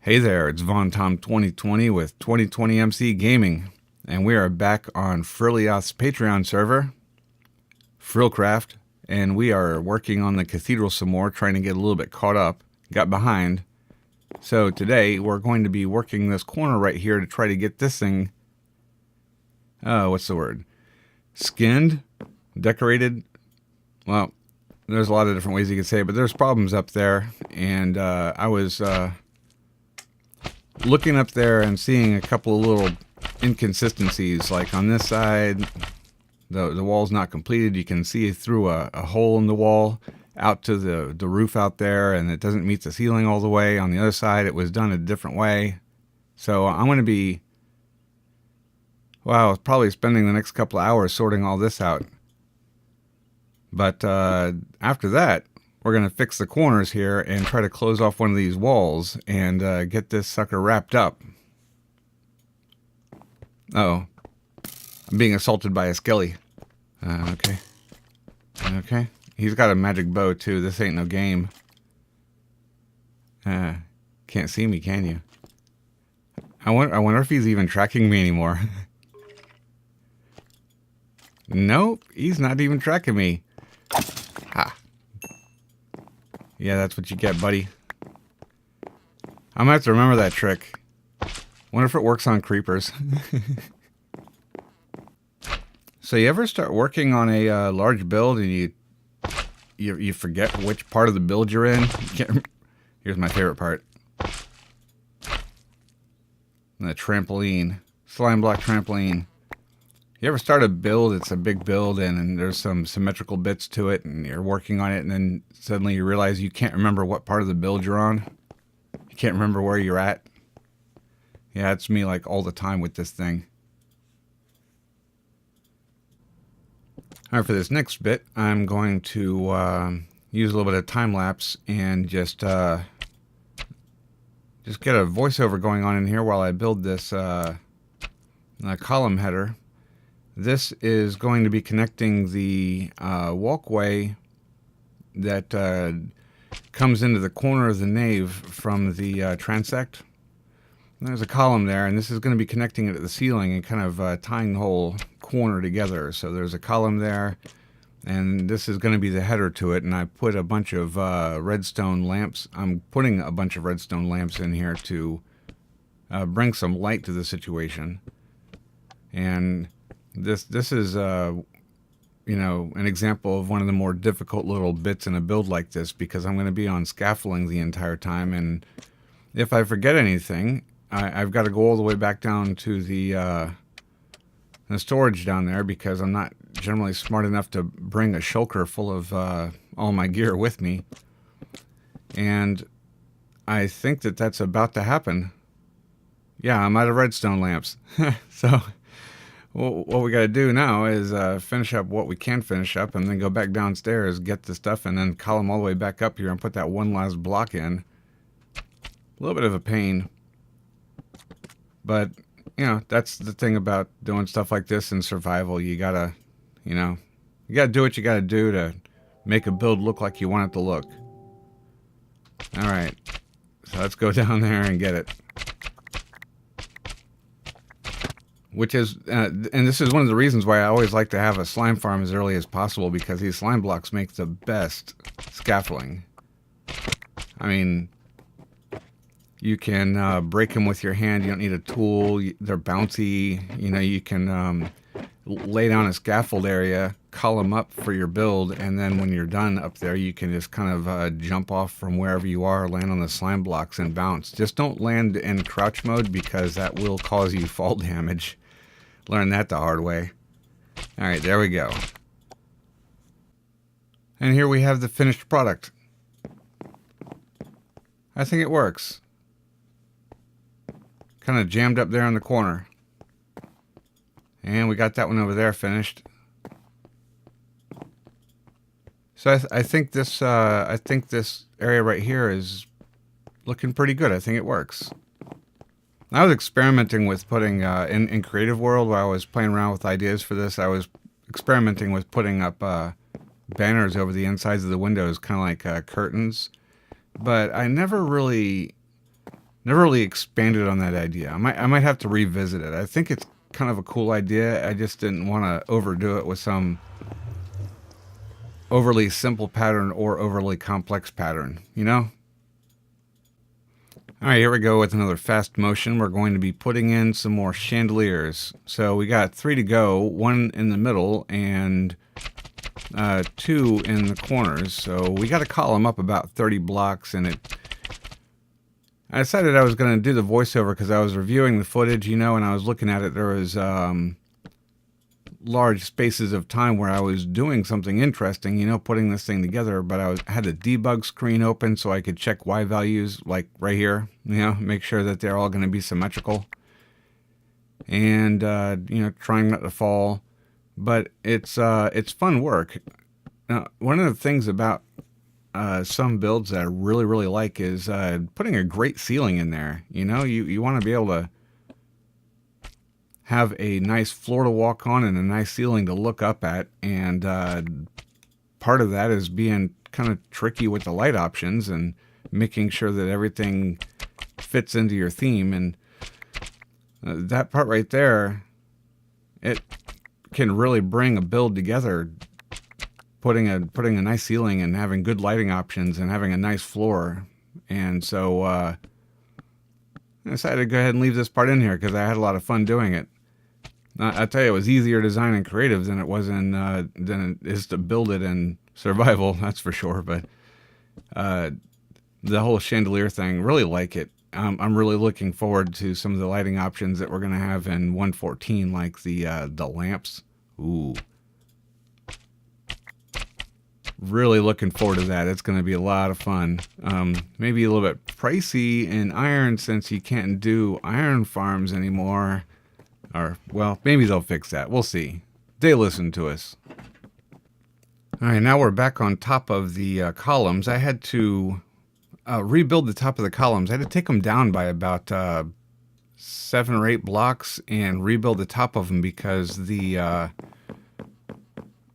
Hey there, it's Von Tom 2020 with 2020 MC Gaming, and we are back on FrilCraft's Patreon server, FrilCraft, and we are working on the Cathedral some more, trying to get a little bit caught up, got behind. So today we're going to be working this corner right here to try to get this thing, what's the word? Skinned, decorated. Well, there's a lot of different ways you could say it, but there's problems up there, and I was looking up there and seeing a couple of little inconsistencies, like on this side the wall's not completed. You can see through a hole in the wall out to the roof out there, and it doesn't meet the ceiling all the way. On the other side it was done a different way. So I'm going to be probably spending the next couple of hours sorting all this out. But after that, we're going to fix the corners here and try to close off one of these walls and get this sucker wrapped up. Uh-oh. I'm being assaulted by a skellie. Okay. Okay. He's got a magic bow, too. This ain't no game. Can't see me, can you? I wonder if he's even tracking me anymore. Nope, he's not even tracking me. Ha. Yeah, that's what you get, buddy. I'm gonna have to remember that trick. Wonder if it works on creepers. So you ever start working on a large build and you forget which part of the build you're in? Here's my favorite part. The trampoline. Slime block trampoline. You ever start a build, it's a big build, and there's some symmetrical bits to it, and you're working on it, and then suddenly you realize you can't remember what part of the build you're on? You can't remember where you're at? Yeah, it's me like all the time with this thing. Alright, for this next bit, I'm going to use a little bit of time-lapse and just get a voiceover going on in here while I build this column header. This is going to be connecting the walkway that comes into the corner of the nave from the transept. There's a column there, and this is going to be connecting it to the ceiling and kind of tying the whole corner together. So there's a column there, and this is going to be the header to it, and I put a bunch of redstone lamps. I'm putting a bunch of redstone lamps in here to bring some light to the situation. And this is you know, an example of one of the more difficult little bits in a build like this, because I'm going to be on scaffolding the entire time, and if I forget anything, I've got to go all the way back down to the storage down there, because I'm not generally smart enough to bring a shulker full of all my gear with me. And I think that that's about to happen. Yeah, I'm out of redstone lamps. So what we got to do now is finish up what we can finish up, and then go back downstairs, get the stuff, and then column all the way back up here and put that one last block in. A little bit of a pain. But, you know, that's the thing about doing stuff like this in survival. You gotta, you know, you gotta do what you gotta do to make a build look like you want it to look. Alright, so let's go down there and get it. Which is, and this is one of the reasons why I always like to have a slime farm as early as possible, because these slime blocks make the best scaffolding. I mean, you can break them with your hand. You don't need a tool. They're bouncy. You know, you can lay down a scaffold area, column up for your build, and then when you're done up there, you can just kind of jump off from wherever you are, land on the slime blocks, and bounce. Just don't land in crouch mode, because that will cause you fall damage. Learned that the hard way. Alright, there we go. And here we have the finished product. I think it works. Kind of jammed up there in the corner. And we got that one over there finished. So I think this area right here is looking pretty good. I think it works. I was experimenting with putting in Creative World, while I was playing around with ideas for this. I was experimenting with putting up banners over the insides of the windows, kind of like curtains. But I never really Never really expanded on that idea. I might have to revisit it. I think it's kind of a cool idea. I just didn't want to overdo it with some overly simple pattern or overly complex pattern, you know? All right, here we go with another fast motion. We're going to be putting in some more chandeliers. So we got 3 to go, 1 in the middle and 2 in the corners. So we got to column up about 30 blocks, and I decided I was going to do the voiceover because I was reviewing the footage, you know, and I was looking at it. There was large spaces of time where I was doing something interesting, you know, putting this thing together, but I had the debug screen open so I could check Y values, like right here, you know, make sure that they're all going to be symmetrical, and you know, trying not to fall. But it's fun work. Now, one of the things about some builds that I really like is putting a great ceiling in there. You know, you want to be able to have a nice floor to walk on and a nice ceiling to look up at, and part of that is being kind of tricky with the light options and making sure that everything fits into your theme. And that part right there, it can really bring a build together, putting a nice ceiling and having good lighting options and having a nice floor. And so I decided to go ahead and leave this part in here because I had a lot of fun doing it. I tell you, it was easier to design in creative than it is to build it in survival. That's for sure. But the whole chandelier thing, really like it. I'm really looking forward to some of the lighting options that we're gonna have in 1.14, like the lamps. Ooh, really looking forward to that. It's gonna be a lot of fun. Maybe a little bit pricey in iron since you can't do iron farms anymore. Or, well, maybe they'll fix that. We'll see. They listen to us. All right, now we're back on top of the columns. I had to rebuild the top of the columns. I had to take them down by about 7 or 8 blocks and rebuild the top of them because the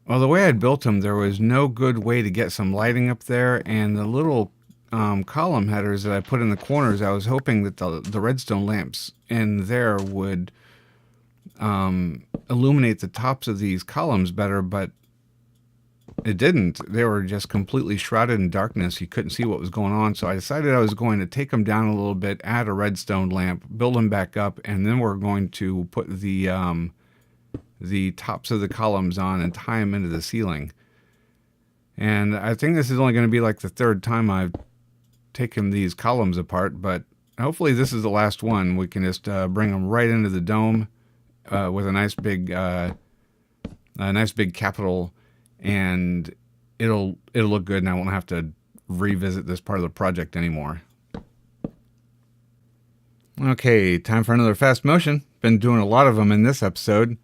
way I'd built them, there was no good way to get some lighting up there, and the little column headers that I put in the corners, I was hoping that the redstone lamps in there would illuminate the tops of these columns better, but it didn't. They were just completely shrouded in darkness. You couldn't see what was going on. So I decided I was going to take them down a little bit, add a redstone lamp, build them back up, and then we're going to put the tops of the columns on and tie them into the ceiling. And I think this is only going to be like the 3rd time I've taken these columns apart, but hopefully this is the last one. We can just bring them right into the dome with a nice big capital, and it'll look good, and I won't have to revisit this part of the project anymore. Okay, time for another fast motion. Been doing a lot of them in this episode.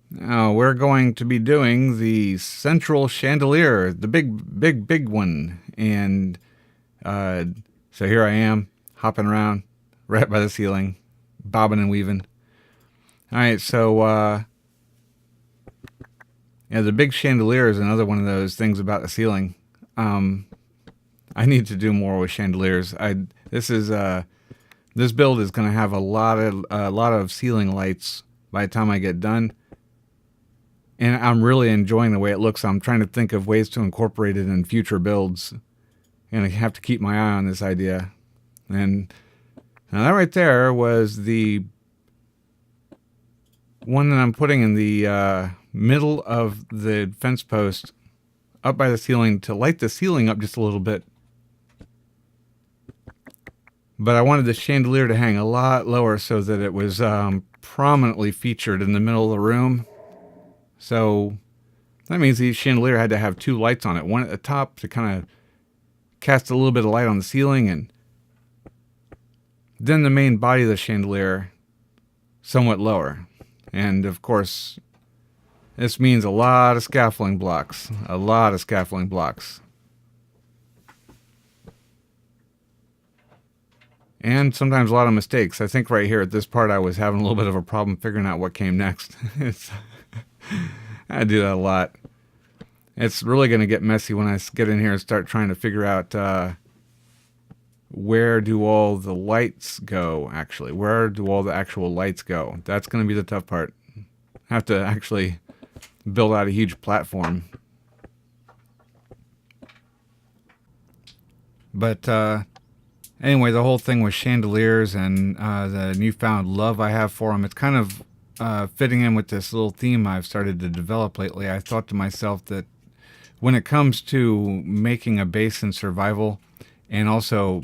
Now we're going to be doing the central chandelier, the big one. And so here I am, hopping around right by the ceiling, bobbing and weaving. All right, so yeah, the big chandelier is another one of those things about the ceiling. I need to do more with chandeliers. This build is going to have a lot of ceiling lights by the time I get done, and I'm really enjoying the way it looks. I'm trying to think of ways to incorporate it in future builds, and I have to keep my eye on this idea. And now that right there was the one that I'm putting in the middle of the fence post up by the ceiling to light the ceiling up just a little bit. But I wanted the chandelier to hang a lot lower so that it was prominently featured in the middle of the room. So that means the chandelier had to have 2 lights on it. One at the top to kind of cast a little bit of light on the ceiling, and then the main body of the chandelier somewhat lower. And of course, this means a lot of scaffolding blocks. A lot of scaffolding blocks. And sometimes a lot of mistakes. I think right here at this part I was having a little bit of a problem figuring out what came next. I do that a lot. It's really going to get messy when I get in here and start trying to figure out where do all the lights go, actually? Where do all the actual lights go? That's going to be the tough part. I have to actually build out a huge platform. But anyway, the whole thing with chandeliers and the newfound love I have for them, it's kind of fitting in with this little theme I've started to develop lately. I thought to myself that when it comes to making a base in survival and also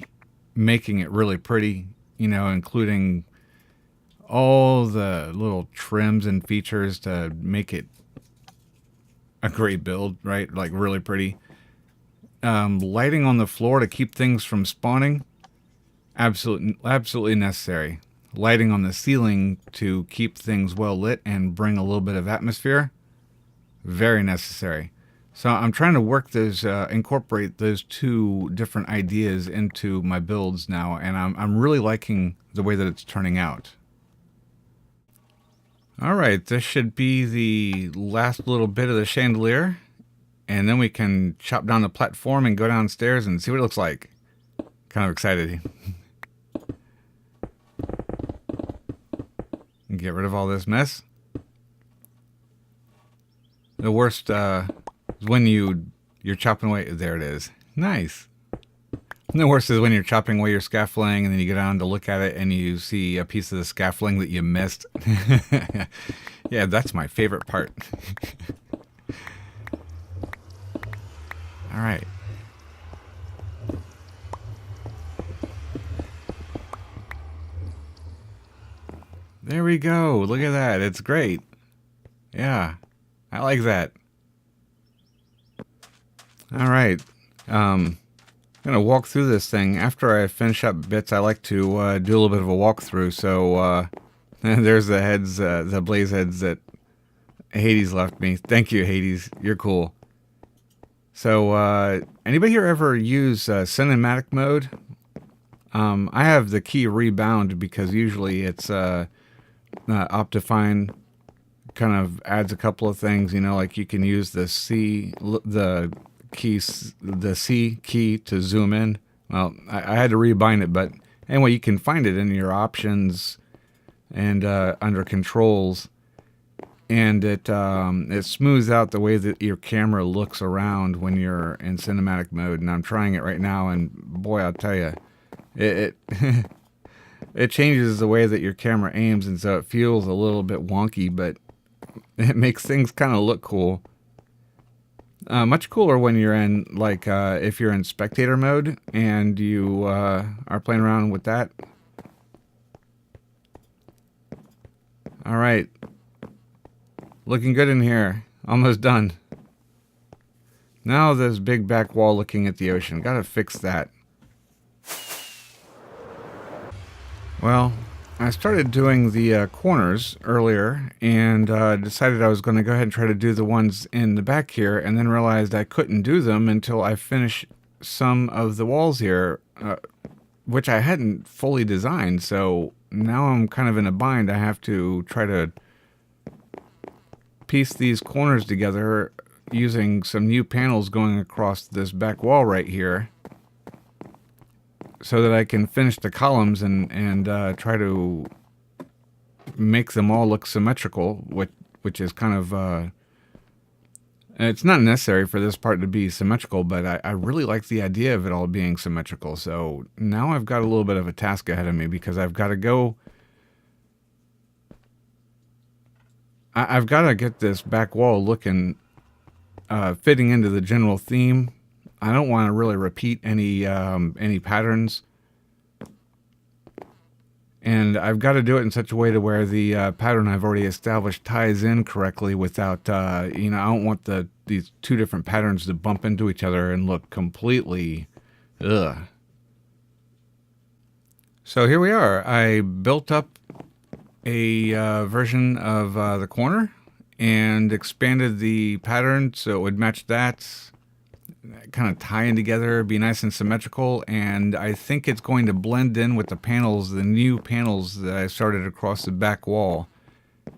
making it really pretty, you know, including all the little trims and features to make it a great build, right? Like really pretty. Lighting on the floor to keep things from spawning, absolutely necessary. Lighting on the ceiling to keep things well lit and bring a little bit of atmosphere, very necessary. So I'm trying to work those, incorporate those two different ideas into my builds now, and I'm really liking the way that it's turning out. All right, this should be the last little bit of the chandelier, and then we can chop down the platform and go downstairs and see what it looks like. Kind of excited. Get rid of all this mess. The worst is when you're chopping away. There it is. Nice. And the worst is when you're chopping away your scaffolding and then you go down to look at it and you see a piece of the scaffolding that you missed. Yeah, that's my favorite part. All right. There we go. Look at that. It's great. Yeah, I like that. All right. I'm going to walk through this thing. After I finish up bits, I like to do a little bit of a walkthrough. So there's the heads, the blaze heads that Hades left me. Thank you, Hades. You're cool. So anybody here ever use cinematic mode? I have the key rebound because usually it's Optifine kind of adds a couple of things, you know, like you can use the C key to zoom in. Well, I had to rebind it, but anyway, you can find it in your options and under controls, and it smooths out the way that your camera looks around when you're in cinematic mode. And I'm trying it right now, and boy, I'll tell you, it it changes the way that your camera aims, and so it feels a little bit wonky, but it makes things kind of look cool. Much cooler when you're in, like, if you're in spectator mode and you are playing around with that. All right. Looking good in here. Almost done. Now this big back wall looking at the ocean. Gotta fix that. Well, I started doing the corners earlier and decided I was going to go ahead and try to do the ones in the back here, and then realized I couldn't do them until I finished some of the walls here, which I hadn't fully designed. So now I'm kind of in a bind. I have to try to piece these corners together using some new panels going across this back wall right here, so that I can finish the columns and try to make them all look symmetrical, which is kind of... it's not necessary for this part to be symmetrical, but I really like the idea of it all being symmetrical. So now I've got a little bit of a task ahead of me, because I've got to go... I've got to get this back wall looking, fitting into the general theme. I don't want to really repeat any patterns, and I've got to do it in such a way to where the pattern I've already established ties in correctly without, you know, I don't want these two different patterns to bump into each other and look completely, ugh. So here we are. I built up a version of the corner and expanded the pattern so it would match that. Kind of tying together, be nice and symmetrical, and I think it's going to blend in with the panels, the new panels that I started across the back wall.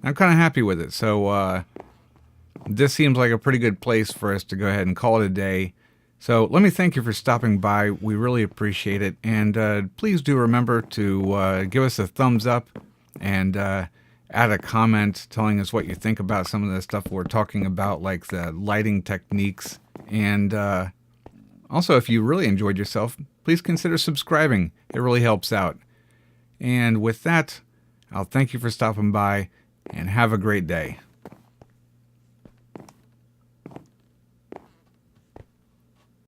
I'm kind of happy with it, so this seems like a pretty good place for us to go ahead and call it a day. So let me thank you for stopping by. We really appreciate it. And please do remember to give us a thumbs up and add a comment telling us what you think about some of the stuff we're talking about, like the lighting techniques. And also, if you really enjoyed yourself, please consider subscribing. It really helps out. And with that, I'll thank you for stopping by and have a great day.